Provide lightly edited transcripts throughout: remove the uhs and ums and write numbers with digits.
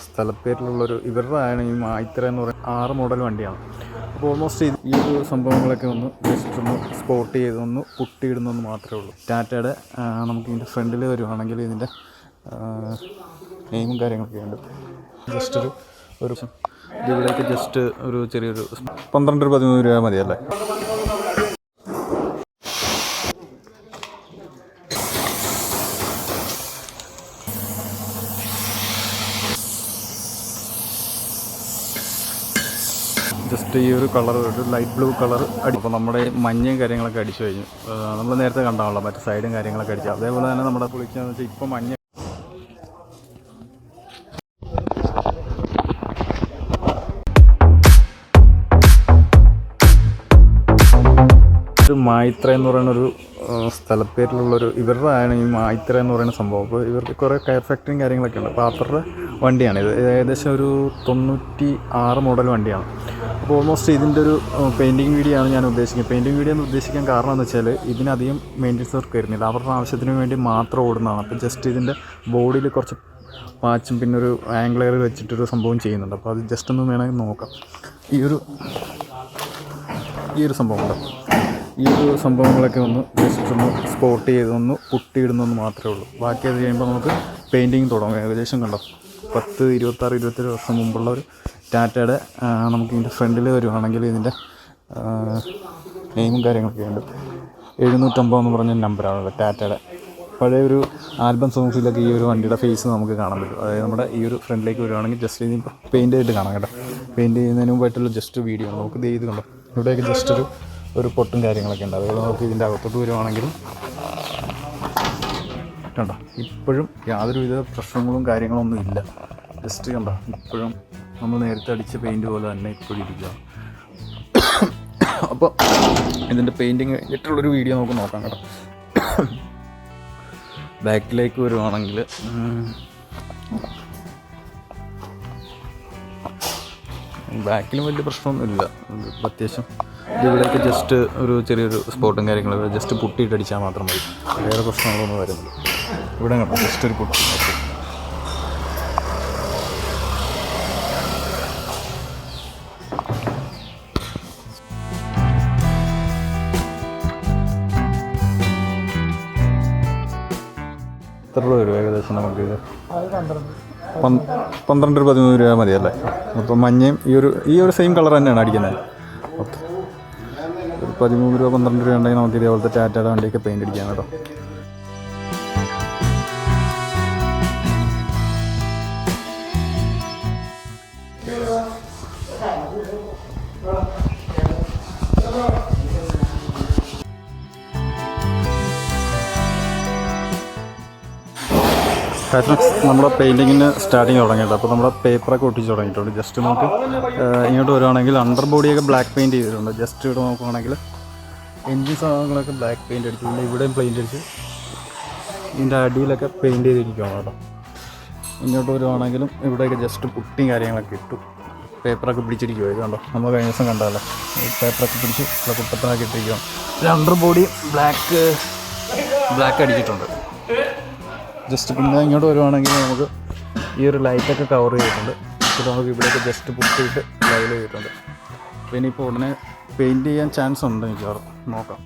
സ്ഥലപ്പേരിലുള്ളൊരു ഇവരുടെ ആണ് ഈ മായിത്തര എന്ന് പറയുന്ന 6 മോഡൽ വണ്ടിയാണ്. അപ്പോൾ ഓൾമോസ്റ്റ് ഈ ഒരു സംഭവങ്ങളൊക്കെ ഒന്ന് ജസ്റ്റ് ഒന്ന് സ്പോട്ട് ചെയ്തൊന്ന് പുട്ടിയിടുന്നെന്ന് മാത്രമേ ഉള്ളൂ. ടാറ്റയുടെ നമുക്ക് ഇതിൻ്റെ ഫ്രണ്ടിൽ വരുവാണെങ്കിൽ ഇതിൻ്റെ നെയിമും കാര്യങ്ങളൊക്കെ ഉണ്ട്. ജസ്റ്റ് ഒരു ഇവിടേക്ക് ജസ്റ്റ് ഒരു ചെറിയൊരു 12-13 രൂപ മതിയല്ലേ. ജസ്റ്റ് ഈ ഒരു കളർ ഒരു ലൈറ്റ് ബ്ലൂ കളർ അപ്പോൾ നമ്മുടെ മഞ്ഞയും കാര്യങ്ങളൊക്കെ അടിച്ചു കഴിഞ്ഞു. നമ്മൾ നേരത്തെ കണ്ടാണല്ലോ മറ്റേ സൈഡും കാര്യങ്ങളൊക്കെ അടിച്ചു. അതേപോലെ തന്നെ നമ്മുടെ പൊളിക്കാന്ന് വെച്ചാൽ ഇപ്പോൾ മഞ്ഞ ഒരു മായിത്ര എന്ന് പറയുന്നൊരു സ്ഥലപ്പേരിലുള്ളൊരു ഇവരുടെ ആണ് ഈ മായിത്ര എന്ന് പറയുന്ന സംഭവം. അപ്പോൾ ഇവർക്ക് കുറേ കെയർ ഫാക്ടറിയും കാര്യങ്ങളൊക്കെ ഉണ്ട്. അപ്പോൾ അവരുടെ വണ്ടിയാണ് ഇത്. ഏകദേശം ഒരു 96 മോഡൽ വണ്ടിയാണ്. അപ്പോൾ ഓൾമോസ്റ്റ് ഇതിൻ്റെ ഒരു പെയിൻറ്റിങ് വീഡിയോ ആണ് ഞാൻ ഉദ്ദേശിക്കുന്നത്. പെയിൻറ്റിങ് വീഡിയോ എന്ന് ഉദ്ദേശിക്കാൻ കാരണം എന്ന് വെച്ചാൽ ഇതിനധികം മെയിൻ്റെനൻസ് വർക്ക് വരുന്നില്ല. അവരുടെ ആവശ്യത്തിന് വേണ്ടി മാത്രം ഓടുന്നതാണ്. അപ്പോൾ ജസ്റ്റ് ഇതിൻ്റെ ബോഡിയിൽ കുറച്ച് പാച്ചും പിന്നെ ഒരു ആംഗ്ലയർ വെച്ചിട്ടൊരു സംഭവം ചെയ്യുന്നുണ്ട്. അപ്പോൾ അത് ജസ്റ്റ് ഒന്ന് വേണമെങ്കിൽ നോക്കാം. ഈ ഒരു സംഭവം ഉണ്ട്. ഈ ഒരു സംഭവങ്ങളൊക്കെ ഒന്ന് ജസ്റ്റ് ഒന്ന് സ്പോട്ട് ചെയ്തൊന്ന് പുട്ടിയിടുന്നെന്ന് മാത്രമേ ഉള്ളൂ. ബാക്കി അത് കഴിയുമ്പോൾ നമുക്ക് പെയിൻറ്റിങ് തുടങ്ങും. ഏകദേശം കണ്ടോ 10, 26, 27 വർഷം മുമ്പുള്ള ഒരു ടാറ്റയുടെ നമുക്ക് ഇതിൻ്റെ ഫ്രണ്ടിൽ വരുവാണെങ്കിൽ ഇതിൻ്റെ നെയിമും കാര്യങ്ങളൊക്കെ ഉണ്ട്. 750 എന്ന് പറഞ്ഞ നമ്പറാണ് ടാറ്റയുടെ. പഴയ ഒരു ആൽബം സോങ്സിലൊക്കെ ഈ ഒരു വണ്ടിയുടെ ഫേസ് നമുക്ക് കാണാൻ പറ്റും. അതായത് നമ്മുടെ ഈ ഒരു ഫ്രണ്ടിലേക്ക് വരുവാണെങ്കിൽ ജസ്റ്റ് ഇതിപ്പോൾ പെയിൻ്റ് ചെയ്തിട്ട് കാണാം കേട്ടോ. പെയിൻറ്റ് ചെയ്യുന്നതിന് മുമ്പായിട്ടുള്ള ജസ്റ്റ് വീഡിയോ ആണ്. നമുക്ക് ഇത് കണ്ടോ ഇവിടെയൊക്കെ ജസ്റ്റ് ഒരു പൊട്ടും കാര്യങ്ങളൊക്കെ ഉണ്ട്. അതുപോലെ നമുക്ക് ഇതിൻ്റെ അകത്തോട്ട് വരുവാണെങ്കിലും കണ്ടോ ഇപ്പോഴും യാതൊരുവിധ പ്രശ്നങ്ങളും കാര്യങ്ങളൊന്നും ഇല്ല. ജസ്റ്റ് കണ്ടോ ഇപ്പോഴും നമ്മൾ നേരത്തെ അടിച്ച പെയിൻറ്റ് പോലെ തന്നെ ഇപ്പോഴും ഇരിക്കുക. അപ്പോൾ ഇതിൻ്റെ പെയിൻറ്റിങ് കഴിഞ്ഞിട്ടുള്ളൊരു വീഡിയോ നമുക്ക് നോക്കാം കേട്ടോ. ബാക്കിലേക്ക് വരുവാണെങ്കിൽ ബാക്കിലും വലിയ പ്രശ്നമൊന്നുമില്ല. അത്യാവശ്യം ഇവിടേക്ക് ജസ്റ്റ് ഒരു ചെറിയൊരു സ്പോട്ടും കാര്യങ്ങളും ജസ്റ്റ് പുട്ടിയിട്ടടിച്ചാൽ മാത്രം മതി. വേറെ പ്രശ്നങ്ങളൊന്നും വരുന്നില്ല. ഇവിടെ കണ്ടോ ജസ്റ്റ് ഒരു പുട്ടി. എത്ര രൂപ വരും ഏകദേശം നമുക്കിത്? 12-13 രൂപ മതിയല്ലേ. അപ്പോൾ മഞ്ഞയും ഈ ഒരു സെയിം കളർ തന്നെയാണ് അടിക്കുന്നത്. ഓക്കെ, ഒരു 13 രൂപ 12 രൂപ ഉണ്ടെങ്കിൽ നമുക്ക് ഇതേപോലത്തെ ടാറ്റയുടെ വണ്ടിയൊക്കെ പെയിൻ്റ് അടിക്കാം കേട്ടോ. നമ്മുടെ പെയിൻറ്റിങ്ങിന് സ്റ്റാർട്ടിങ് തുടങ്ങിയിട്ട് അപ്പോൾ നമ്മുടെ പേപ്പറൊക്കെ ഒട്ടിച്ച് തുടങ്ങിയിട്ടുണ്ട്. ജസ്റ്റ് നമുക്ക് ഇങ്ങോട്ട് വരുവാണെങ്കിൽ അണ്ടർ ബോഡിയൊക്കെ ബ്ലാക്ക് പെയിൻറ്റ് ചെയ്തിട്ടുണ്ട്. ജസ്റ്റ് ഇവിടെ നോക്കുകയാണെങ്കിൽ എൻജിൻ സാധനങ്ങളൊക്കെ ബ്ലാക്ക് പെയിൻറ്റ് അടിച്ചു. പിന്നെ ഇവിടെയും പെയിൻറ്റ് അടിച്ച് ഇതിൻ്റെ അടിയിലൊക്കെ പെയിൻറ്റ് ചെയ്തിരിക്കുകയാണ് കേട്ടോ. ഇങ്ങോട്ട് വരുവാണെങ്കിലും ഇവിടെയൊക്കെ ജസ്റ്റ് പുട്ടിയും കാര്യങ്ങളൊക്കെ ഇട്ടു. പേപ്പറൊക്കെ പിടിച്ചിരിക്കുമോ ഇത് കണ്ടോ. നമ്മൾ കഴിഞ്ഞ ദിവസം കണ്ടല്ലേ പേപ്പറൊക്കെ പിടിച്ച് ഇവിടെ കുട്ടപ്പനൊക്കെ ഇട്ടിരിക്കുകയാണ്. ഒരു അണ്ടർ ബോഡി ബ്ലാക്ക് അടിച്ചിട്ടുണ്ട്. ജസ്റ്റ് പിന്നെ ഇങ്ങോട്ട് വരുവാണെങ്കിൽ നമുക്ക് ഈ ഒരു ലൈറ്റൊക്കെ കവർ ചെയ്തിട്ടുണ്ട്. അപ്പോൾ നമുക്ക് ഇവിടെയൊക്കെ ജസ്റ്റ് പുട്ടിയിട്ട് ലൈവ് ചെയ്തിട്ടുണ്ട്. പിന്നെ ഇപ്പോൾ ഉടനെ പെയിൻറ്റ് ചെയ്യാൻ ചാൻസ് ഉണ്ട് മിക്കവാറും. നോക്കാം.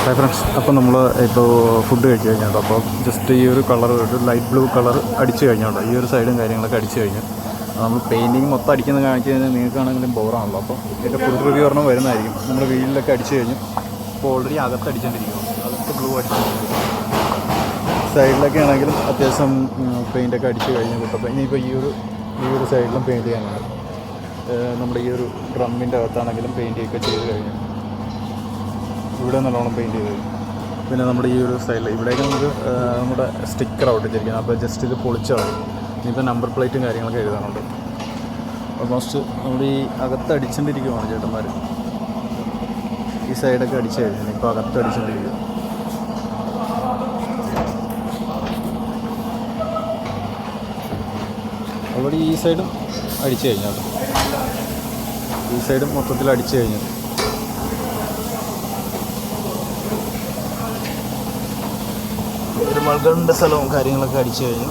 ഹായ് ഫ്രണ്ട്സ്, അപ്പോൾ നമ്മൾ ഇപ്പോൾ ഫുഡ് കഴിച്ച് കഴിഞ്ഞിട്ടുണ്ട്. അപ്പോൾ ജസ്റ്റ് ഈ ഒരു കളർ, ഒരു ലൈറ്റ് ബ്ലൂ കളർ അടിച്ച് കഴിഞ്ഞോട്ടോ, ഈ ഒരു സൈഡും കാര്യങ്ങളൊക്കെ അടിച്ച് കഴിഞ്ഞു. നമ്മൾ പെയിൻറ്റിങ് മൊത്തം അടിക്കുന്നത് കാണിച്ച് കഴിഞ്ഞാൽ നിങ്ങൾക്കാണെങ്കിലും ബോറാണല്ലോ. അപ്പോൾ ഇതിൻ്റെ ഫുൾ റിവ്യൂ ഒരെണ്ണം വരുന്നതായിരിക്കും. നമ്മുടെ വീട്ടിലൊക്കെ അടിച്ച് കഴിഞ്ഞു. അപ്പോൾ ഓൾറെഡി അകത്ത് അടിച്ചുകൊണ്ടിരിക്കും, അകത്ത് ബ്ലൂ അടിച്ചുകൊണ്ടിരിക്കും. സൈഡിലൊക്കെ ആണെങ്കിലും അത്യാവശ്യം പെയിൻറ്റൊക്കെ അടിച്ച് കഴിഞ്ഞ് കിട്ടും. ഇനിയിപ്പോൾ ഈ ഒരു സൈഡിലും പെയിൻറ്റ് ചെയ്യാനാണ്. നമ്മുടെ ഈ ഒരു ഡ്രമ്മിൻ്റെ അകത്താണെങ്കിലും പെയിൻറ്റൊക്കെ ചെയ്ത് കഴിഞ്ഞു. ഇവിടെ നല്ലോണം പെയിൻറ്റ് ചെയ്ത്. പിന്നെ നമ്മുടെ ഈ ഒരു സൈഡിൽ ഇവിടേക്ക് നമുക്ക് നമ്മുടെ സ്റ്റിക്കർ ഒട്ടിച്ചിരിക്കുന്നത്. അപ്പോൾ ജസ്റ്റ് ഇത് പൊളിച്ചാണ്. ഇനിയിപ്പോൾ നമ്പർ പ്ലേറ്റും കാര്യങ്ങളൊക്കെ എഴുതാനുണ്ട്. ഓൾമോസ്റ്റ് നമ്മുടെ ഈ അകത്ത് അടിച്ചുകൊണ്ടിരിക്കുകയാണ് ചേട്ടന്മാർ. ഈ സൈഡൊക്കെ അടിച്ച് കഴിഞ്ഞു, ഇപ്പോൾ അകത്ത് അടിച്ചുകൊണ്ടിരിക്കുക. അവിടെ ഈ സൈഡും അടിച്ചു കഴിഞ്ഞാൽ, ഈ സൈഡും മൊത്തത്തിൽ അടിച്ചു കഴിഞ്ഞു. ഒരു മൾഗറിൻ്റെ സ്ഥലവും കാര്യങ്ങളൊക്കെ അടിച്ചു കഴിഞ്ഞു.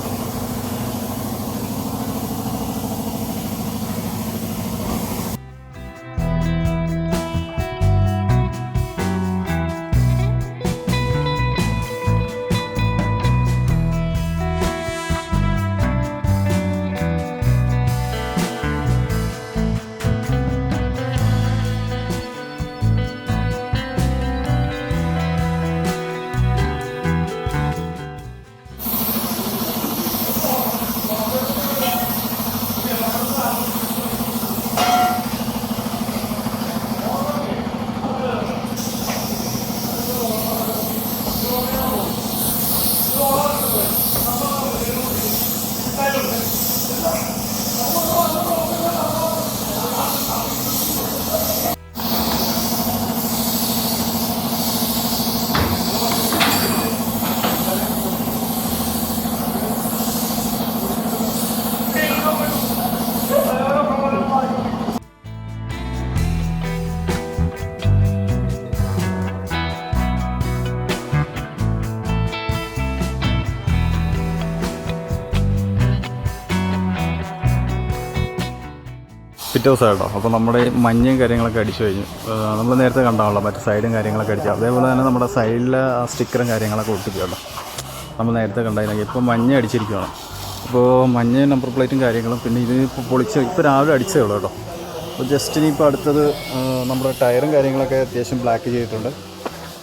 ലൈറ്റ് ഹൗസ് ആട്ടോ. അപ്പോൾ നമ്മുടെ മഞ്ഞയും കാര്യങ്ങളൊക്കെ അടിച്ചു കഴിഞ്ഞു. നമ്മൾ നേരത്തെ കണ്ടാണല്ലോ മറ്റു സൈഡും കാര്യങ്ങളൊക്കെ അടിച്ചു. അതേപോലെ തന്നെ നമ്മുടെ സൈഡിലെ സ്റ്റിക്കറും കാര്യങ്ങളൊക്കെ ഒട്ടിച്ചു കേട്ടോ. നമ്മൾ നേരത്തെ കണ്ടായിരുന്നെങ്കിൽ ഇപ്പോൾ മഞ്ഞ അടിച്ചിരിക്കുകയാണ്. അപ്പോൾ മഞ്ഞ നമ്പർ പ്ലേറ്റും കാര്യങ്ങളും പിന്നെ ഇത് ഇപ്പോൾ ഇപ്പോൾ രാവിലെ അടിച്ചേ ഉള്ളൂ കേട്ടോ. അപ്പോൾ ജസ്റ്റ് ഇനിയിപ്പോൾ അടുത്തത് നമ്മുടെ ടയറും കാര്യങ്ങളൊക്കെ അത്യാവശ്യം ബ്ലാക്ക് ചെയ്തിട്ടുണ്ട്.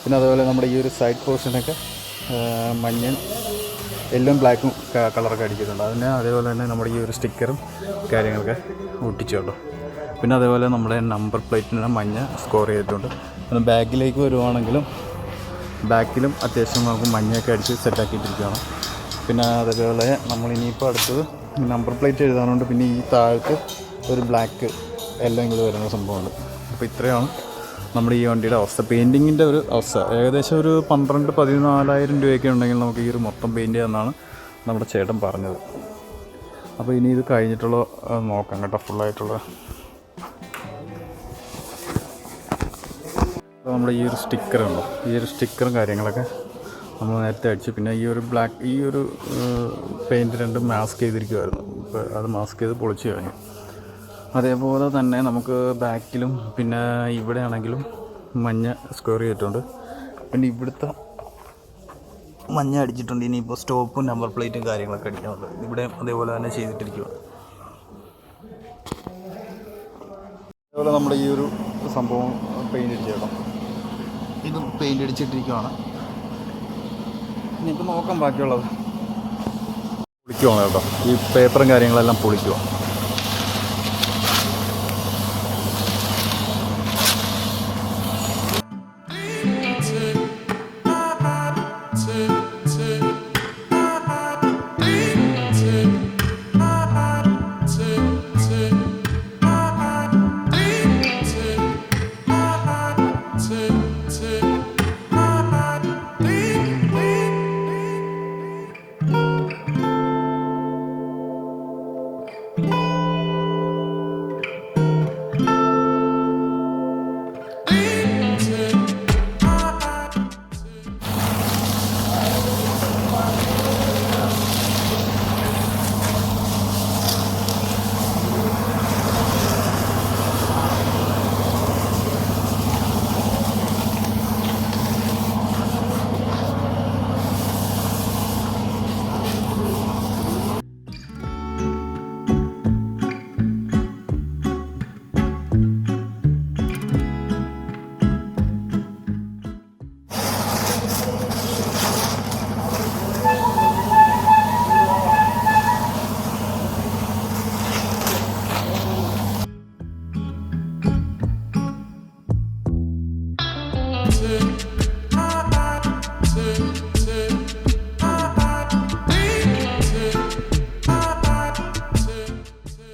പിന്നെ അതുപോലെ നമ്മുടെ ഈ ഒരു സൈഡ് പോർഷനൊക്കെ മഞ്ഞയും എല്ലാം ബ്ലാക്കും കളറൊക്കെ അടിച്ചിട്ടുണ്ട്. അതേപോലെ തന്നെ നമ്മുടെ ഈ ഒരു സ്റ്റിക്കറും കാര്യങ്ങളൊക്കെ ഒട്ടിച്ചു കേട്ടോ. പിന്നെ അതേപോലെ നമ്മുടെ നമ്പർ പ്ലേറ്റിന് മഞ്ഞ സ്കോർ ചെയ്തിട്ടുണ്ട്. പിന്നെ ബാക്കിലേക്ക് വരുവാണെങ്കിലും ബാക്കിലും അത്യാവശ്യം നമുക്ക് മഞ്ഞയൊക്കെ അടിച്ച് സെറ്റാക്കിയിട്ടിരിക്കുകയാണ്. പിന്നെ അതേപോലെ നമ്മളിനിയിപ്പോൾ അടുത്തത് നമ്പർ പ്ലേറ്റ് എഴുതാനുണ്ട്. പിന്നെ ഈ താഴത്ത് ഒരു ബ്ലാക്ക് എല്ലാം കൂടി വരുന്ന സംഭവമുണ്ട്. അപ്പോൾ ഇത്രയാണ് നമ്മുടെ ഈ വണ്ടിയുടെ അവസ്ഥ, പെയിൻറ്റിങ്ങിൻ്റെ ഒരു അവസ്ഥ. ഏകദേശം ഒരു 12-14,000 രൂപയൊക്കെ ഉണ്ടെങ്കിൽ നമുക്ക് ഈ ഒരു മൊത്തം പെയിൻറ്റ് ചെയ്യാമെന്നാണ് നമ്മുടെ ചേട്ടൻ പറഞ്ഞത്. അപ്പോൾ ഇനി ഇത് കഴിഞ്ഞിട്ടുള്ള നോക്കാം കേട്ടോ ഫുള്ളായിട്ടുള്ള. അപ്പോൾ നമ്മുടെ ഈ ഒരു സ്റ്റിക്കറുണ്ടോ, ഈ ഒരു സ്റ്റിക്കറും കാര്യങ്ങളൊക്കെ നമ്മൾ നേരത്തെ അടിച്ചു. പിന്നെ ഈ ഒരു ബ്ലാക്ക് ഈ ഒരു പെയിൻറ്റ് രണ്ടും മാസ്ക് ചെയ്തിരിക്കുമായിരുന്നു. ഇപ്പോൾ അത് മാസ്ക് ചെയ്ത് പൊളിച്ച് കഴിഞ്ഞു. അതേപോലെ തന്നെ നമുക്ക് ബാക്കിലും പിന്നെ ഇവിടെ ആണെങ്കിലും മഞ്ഞ സ്ക്വയർ ചെയ്തിട്ടുണ്ട്. പിന്നെ ഇവിടുത്തെ മഞ്ഞ അടിച്ചിട്ടുണ്ട്. ഇനിയിപ്പോൾ സ്റ്റോപ്പും നമ്പർ പ്ലേറ്റും കാര്യങ്ങളൊക്കെ അടിക്കാനുണ്ട്. ഇവിടെ അതേപോലെ തന്നെ ചെയ്തിട്ടിരിക്കുക. അതേപോലെ നമ്മുടെ ഈ ഒരു സംഭവം പെയിൻ്റ് അടിച്ചേക്കാം. ഇതും പെയിൻ്റ് അടിച്ചിട്ടിരിക്കുകയാണ്. ഇനിയിപ്പോൾ നോക്കാം ബാക്കിയുള്ളത്. പൊളിക്കുവാണ് കേട്ടോ, ഈ പേപ്പറും കാര്യങ്ങളെല്ലാം പൊളിക്കുക.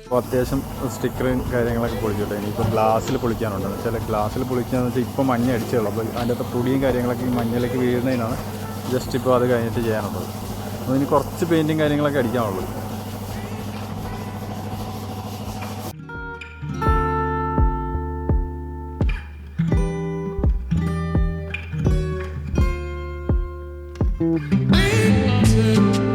അപ്പോൾ അത്യാവശ്യം സ്റ്റിക്കറും കാര്യങ്ങളൊക്കെ പൊളിച്ചോട്ടെ. ഇനിയിപ്പോൾ ഗ്ലാസ്സിൽ പൊളിക്കാനുണ്ട്. ചില ഗ്ലാസ്സിൽ പൊളിക്കാന്ന് വെച്ചാൽ ഇപ്പോൾ മഞ്ഞ അടിച്ചുള്ളൂ. അപ്പോൾ അതിൻ്റെ അകത്ത് പൊടിയും കാര്യങ്ങളൊക്കെ ഈ മഞ്ഞയിലേക്ക് വീഴുന്നതിനാണ് ജസ്റ്റ് ഇപ്പോൾ അത് കഴിഞ്ഞിട്ട് ചെയ്യാനുള്ളത്. അതിന് കുറച്ച് പെയിൻറ്റും കാര്യങ്ങളൊക്കെ അടിക്കാനുള്ളൂ. Wait.